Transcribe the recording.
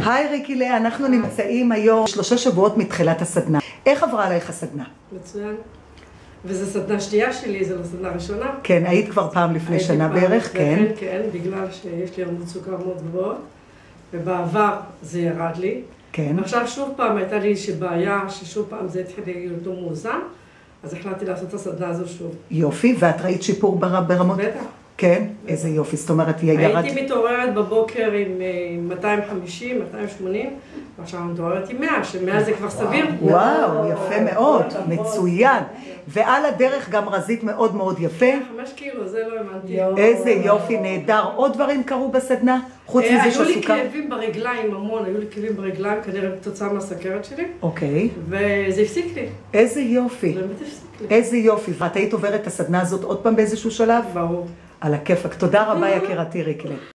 היי ריקילה, אנחנו נמצאים היום 3 שבועות מתחילת הסדנה. איך עברה עלייך הסדנה? מצוין. וזו סדנה שנייה שלי, זו לא סדנה ראשונה. כן, היית כבר פעם לפני שנה בערך, כן. כן, בגלל שיש לי רמות סוכר מאוד גבוהות, ובעבר זה ירד לי. כן. ועכשיו שוב פעם הייתה לי איזושהי בעיה, ששוב פעם זה התחיל להיות מאוזן, אז החלטתי לעשות את הסדנה הזו שוב. יופי, ואת ראית שיפור ברמות? בטח. כן? איזה יופי, זאת אומרת, ירד... הייתי מתעוררת בבוקר עם 250, 280, ועכשיו אני מתעוררת עם 100, ש100 זה כבר סביר. וואו, יפה מאוד, מצוין. ועל הדרך גם רזית מאוד מאוד יפה. 5 קילו, זה לא האמנתי. איזה יופי, נהדר. עוד דברים קרו בסדנה? חוץ מזה היו לי שהסוכר... כאבים ברגליים המון, היו לי כאבים ברגליים, כנראה כתוצאה מהסכרת שלי. אוקיי. וזה הפסיק לי. איזה יופי. זה באמת הפסיק לי. איזה יופי. ואת היית עוברת את הסדנה הזאת עוד פעם באיזשהו שלב? ברור. על הכיפק. תודה רבה יקירתי ריקלה.